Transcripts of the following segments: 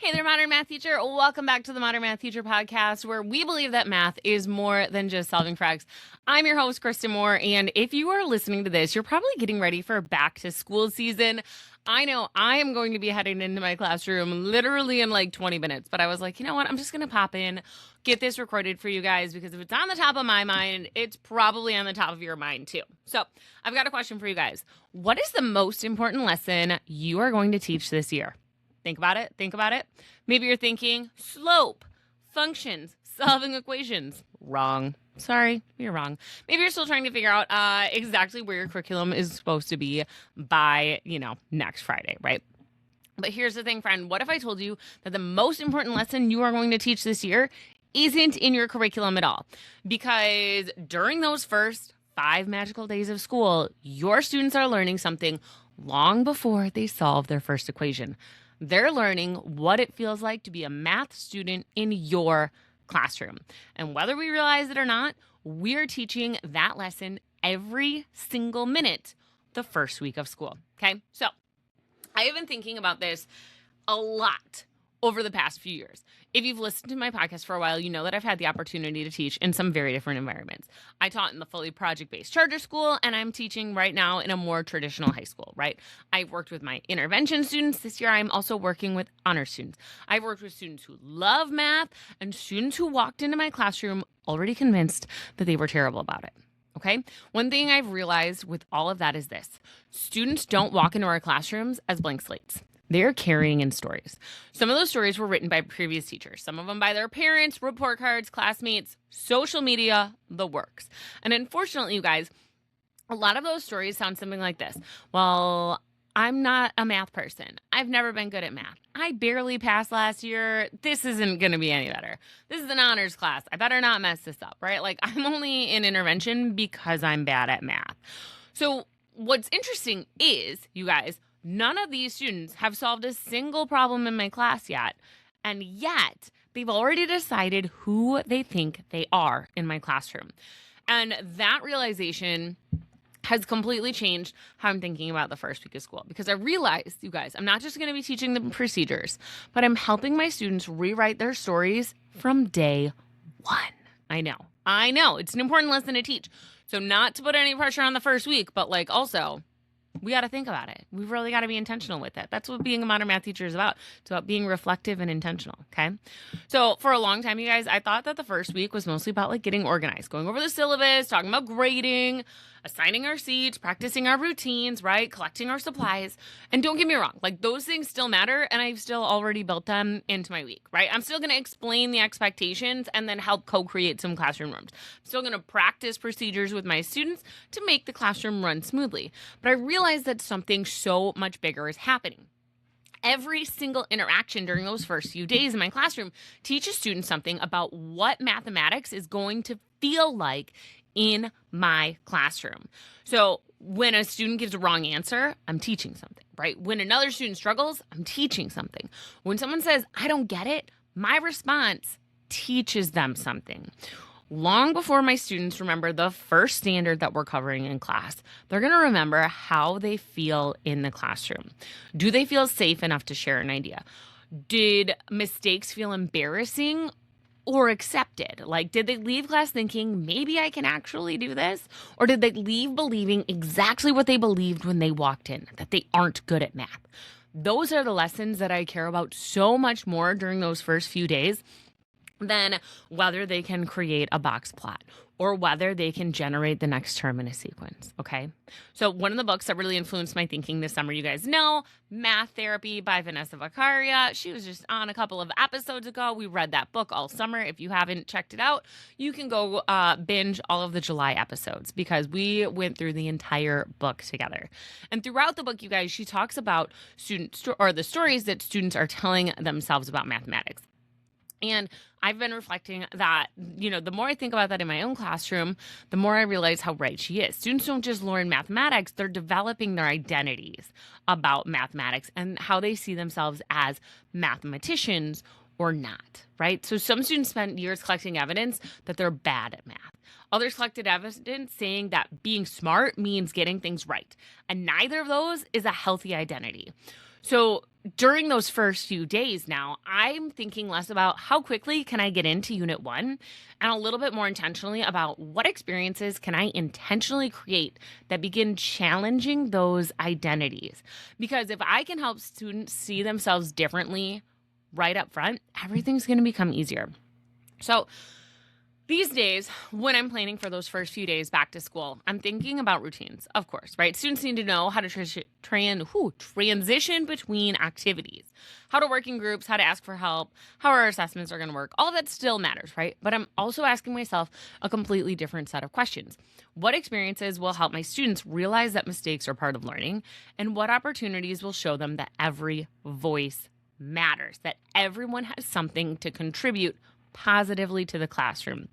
Hey there, Modern Math Teacher. Welcome back to the Modern Math Teacher podcast, where we believe that math is more than just solving facts. I'm your host, Kristen Moore, and if you are listening to this, you're probably getting ready for back to school season. I know I am going to be heading into my classroom literally in like 20 minutes, but I was like, you know what? I'm just going to pop in, get this recorded for you guys, because if it's on the top of my mind, it's probably on the top of your mind too. So I've got a question for you guys. What is the most important lesson you are going to teach this year? Think about it. Maybe you're thinking slope, functions, solving equations. Wrong. Sorry, you're wrong. Maybe you're still trying to figure out exactly where your curriculum is supposed to be by, next Friday, right? But here's the thing, friend. What if I told you that the most important lesson you are going to teach this year isn't in your curriculum at all? Because during those first 5 magical days of school, your students are learning something long before they solve their first equation. They're learning what it feels like to be a math student in your classroom. And whether we realize it or not, we're teaching that lesson every single minute the first week of school. Okay? So I have been thinking about this a lot over the past few years. If you've listened to my podcast for a while, you know that I've had the opportunity to teach in some very different environments. I taught in the fully project-based charter school, and I'm teaching right now in a more traditional high school, right? I've worked with my intervention students. This year, I'm also working with honor students. I've worked with students who love math and students who walked into my classroom already convinced that they were terrible about it. Okay? One thing I've realized with all of that is this. Students don't walk into our classrooms as blank slates. They're carrying in stories. Some of those stories were written by previous teachers, some of them by their parents, report cards, classmates, social media, the works. And unfortunately, you guys, a lot of those stories sound something like this. Well, I'm not a math person. I've never been good at math. I barely passed last year. This isn't going to be any better. This is an honors class. I better not mess this up, right? Like, I'm only in intervention because I'm bad at math. So what's interesting is, you guys, none of these students have solved a single problem in my class yet, and yet they've already decided who they think they are in my classroom. And that realization has completely changed how I'm thinking about the first week of school, because I realized, you guys, I'm not just going to be teaching them procedures, but I'm helping my students rewrite their stories from day one. I know, it's an important lesson to teach. So not to put any pressure on the first week, but also, we got to think about it. We've really got to be intentional with it. That's what being a modern math teacher is about. It's about being reflective and intentional, okay? So for a long time, you guys, I thought that the first week was mostly about getting organized, going over the syllabus, talking about grading, assigning our seats, practicing our routines, right? Collecting our supplies. And don't get me wrong, those things still matter, and I've still already built them into my week, right? I'm still going to explain the expectations and then help co-create some classroom rooms. I'm still going to practice procedures with my students to make the classroom run smoothly. But I realized that something so much bigger is happening. Every single interaction during those first few days in my classroom teaches students something about what mathematics is going to feel like in my classroom. So when a student gives a wrong answer, I'm teaching something, right? When another student struggles, I'm teaching something. When someone says, I don't get it, my response teaches them something. Long before my students remember the first standard that we're covering in class, they're going to remember how they feel in the classroom. Do they feel safe enough to share an idea? Did mistakes feel embarrassing or accepted? Did they leave class thinking, maybe I can actually do this? Or did they leave believing exactly what they believed when they walked in, that they aren't good at math? Those are the lessons that I care about so much more during those first few days than whether they can create a box plot or whether they can generate the next term in a sequence, okay? So one of the books that really influenced my thinking this summer, you guys know, Math Therapy by Vanessa Vaccaria. She was just on a couple of episodes ago. We read that book all summer. If you haven't checked it out, you can go binge all of the July episodes, because we went through the entire book together. And throughout the book, you guys, she talks about the stories that students are telling themselves about mathematics. And I've been reflecting that, the more I think about that in my own classroom, the more I realize how right she is. Students don't just learn mathematics, they're developing their identities about mathematics and how they see themselves as mathematicians or not, right? So some students spent years collecting evidence that they're bad at math. Others collected evidence saying that being smart means getting things right. And neither of those is a healthy identity. So during those first few days now, I'm thinking less about how quickly can I get into Unit 1 and a little bit more intentionally about what experiences can I intentionally create that begin challenging those identities. Because if I can help students see themselves differently right up front, everything's going to become easier. So these days, when I'm planning for those first few days back to school, I'm thinking about routines, of course, right? Students need to know how to transition between activities, how to work in groups, how to ask for help, how our assessments are going to work. All of that still matters, right? But I'm also asking myself a completely different set of questions. What experiences will help my students realize that mistakes are part of learning? And what opportunities will show them that every voice matters, that everyone has something to contribute positively to the classroom?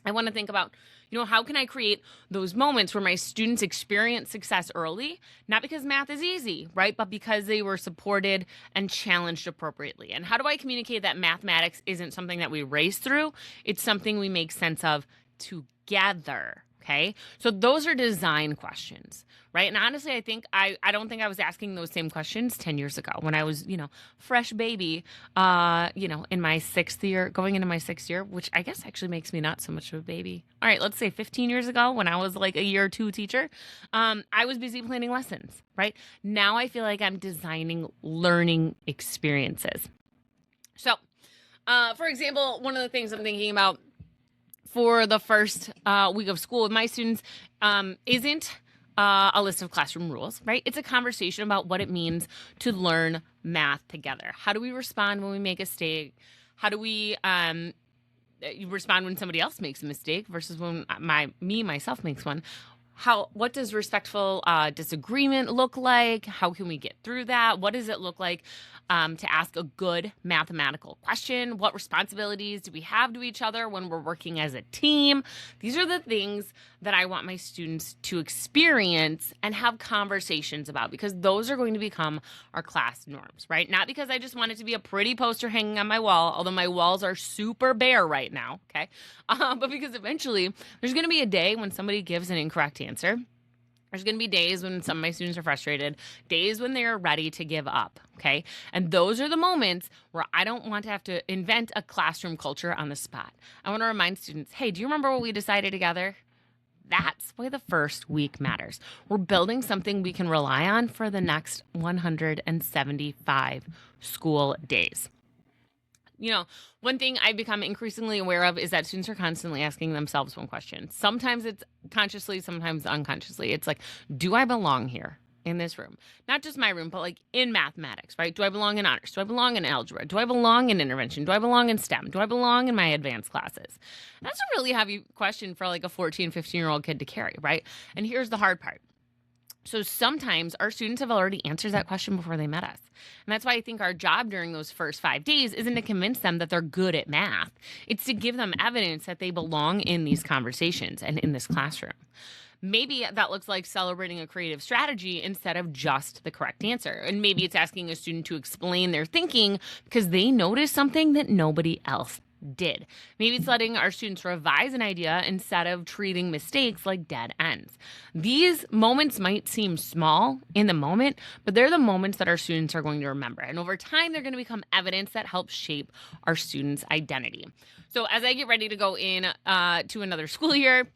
I want to think about, how can I create those moments where my students experience success early, not because math is easy, right? But because they were supported and challenged appropriately. And how do I communicate that mathematics isn't something that we race through? It's something we make sense of together. Okay. So those are design questions, right? And honestly, I don't think I was asking those same questions 10 years ago when I was, fresh baby, in my 6th year, going into my 6th year, which I guess actually makes me not so much of a baby. All right. Let's say 15 years ago when I was like a year 2 teacher, I was busy planning lessons, right? Now I feel like I'm designing learning experiences. So, for example, one of the things I'm thinking about for the first week of school with my students isn't a list of classroom rules, right? It's a conversation about what it means to learn math together. How do we respond when we make a mistake? How do we respond when somebody else makes a mistake versus when myself makes one? What does respectful disagreement look like? How can we get through that? What does it look like to ask a good mathematical question? What responsibilities do we have to each other when we're working as a team? These are the things that I want my students to experience and have conversations about, because those are going to become our class norms, right? Not because I just want it to be a pretty poster hanging on my wall, although my walls are super bare right now, okay? But because eventually there's going to be a day when somebody gives an incorrect answer. There's going to be days when some of my students are frustrated, days when they're ready to give up, okay? And those are the moments where I don't want to have to invent a classroom culture on the spot. I want to remind students, hey, do you remember what we decided together? That's why the first week matters. We're building something we can rely on for the next 175 school days. One thing I've become increasingly aware of is that students are constantly asking themselves one question. Sometimes it's consciously, sometimes unconsciously. It's like, do I belong here in this room? Not just my room, but like in mathematics, right? Do I belong in honors? Do I belong in algebra? Do I belong in intervention? Do I belong in STEM? Do I belong in my advanced classes? That's a really heavy question for like a 14, 15-year-old kid to carry, right? And here's the hard part. So sometimes our students have already answered that question before they met us. And that's why I think our job during those first 5 days isn't to convince them that they're good at math. It's to give them evidence that they belong in these conversations and in this classroom. Maybe that looks like celebrating a creative strategy instead of just the correct answer. And maybe it's asking a student to explain their thinking because they noticed something that nobody else did. Maybe it's letting our students revise an idea instead of treating mistakes like dead ends. These moments might seem small in the moment, but they're the moments that our students are going to remember. And over time, they're going to become evidence that helps shape our students' identity. So as I get ready to go in to another school year,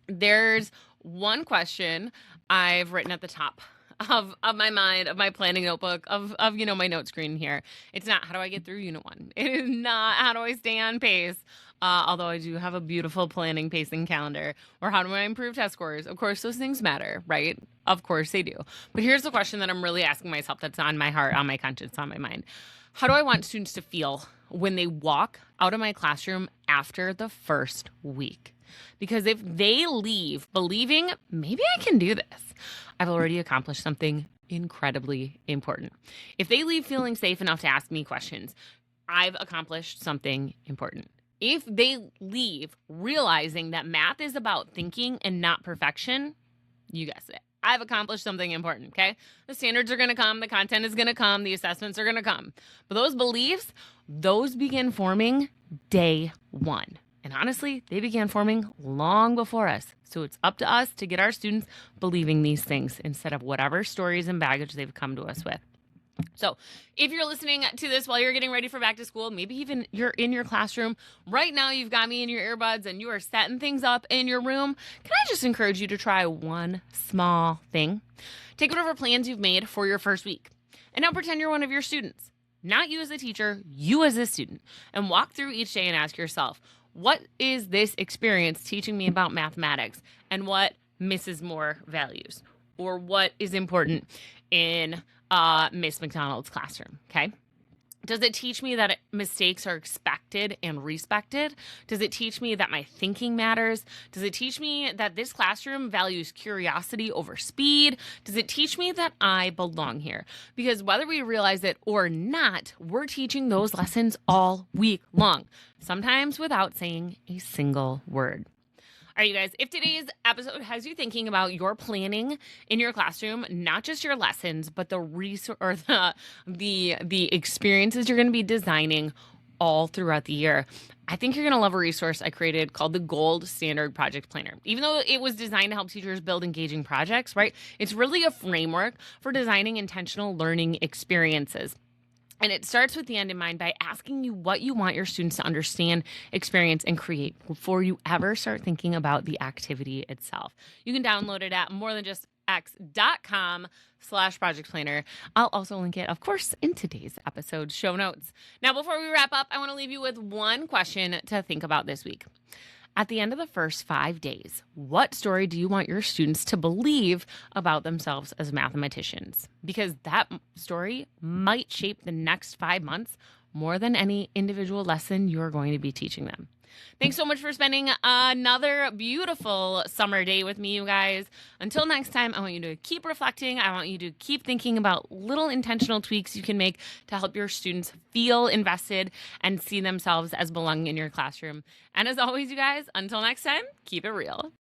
there's one question I've written at the top of my mind, of my planning notebook, of my note screen here. It's not how do I get through Unit 1. It is not how do I stay on pace, although I do have a beautiful planning pacing calendar. Or how do I improve test scores? Of course, those things matter, right? Of course they do. But here's the question that I'm really asking myself that's on my heart, on my conscience, on my mind. How do I want students to feel when they walk out of my classroom after the first week? Because if they leave believing, maybe I can do this, I've already accomplished something incredibly important. If they leave feeling safe enough to ask me questions, I've accomplished something important. If they leave realizing that math is about thinking and not perfection, you guessed it, I've accomplished something important, okay? The standards are going to come, the content is going to come, the assessments are going to come. But those beliefs, those begin forming day 1. And honestly, they began forming long before us. So it's up to us to get our students believing these things instead of whatever stories and baggage they've come to us with. So if you're listening to this while you're getting ready for back to school, maybe even you're in your classroom right now, you've got me in your earbuds and you are setting things up in your room, can I just encourage you to try one small thing? Take whatever plans you've made for your first week and now pretend you're one of your students. Not you as a teacher, you as a student, and walk through each day and ask yourself, what is this experience teaching me about mathematics and what Mrs. Moore values? Or what is important in Miss McDonald's classroom, okay? Does it teach me that mistakes are expected and respected? Does it teach me that my thinking matters? Does it teach me that this classroom values curiosity over speed? Does it teach me that I belong here? Because whether we realize it or not, we're teaching those lessons all week long, sometimes without saying a single word. All right, you guys, if today's episode has you thinking about your planning in your classroom, not just your lessons, but the the experiences you're going to be designing all throughout the year, I think you're going to love a resource I created called the Gold Standard Project Planner. Even though it was designed to help teachers build engaging projects, right? It's really a framework for designing intentional learning experiences. And it starts with the end in mind by asking you what you want your students to understand, experience, and create before you ever start thinking about the activity itself. You can download it at morethanjustx.com/project planner. I'll also link it, of course, in today's episode show notes. Now, before we wrap up, I want to leave you with one question to think about this week. At the end of the first 5 days, what story do you want your students to believe about themselves as mathematicians? Because that story might shape the next 5 months more than any individual lesson you're going to be teaching them. Thanks so much for spending another beautiful summer day with me, you guys. Until next time, I want you to keep reflecting. I want you to keep thinking about little intentional tweaks you can make to help your students feel invested and see themselves as belonging in your classroom. And as always, you guys, until next time, keep it real.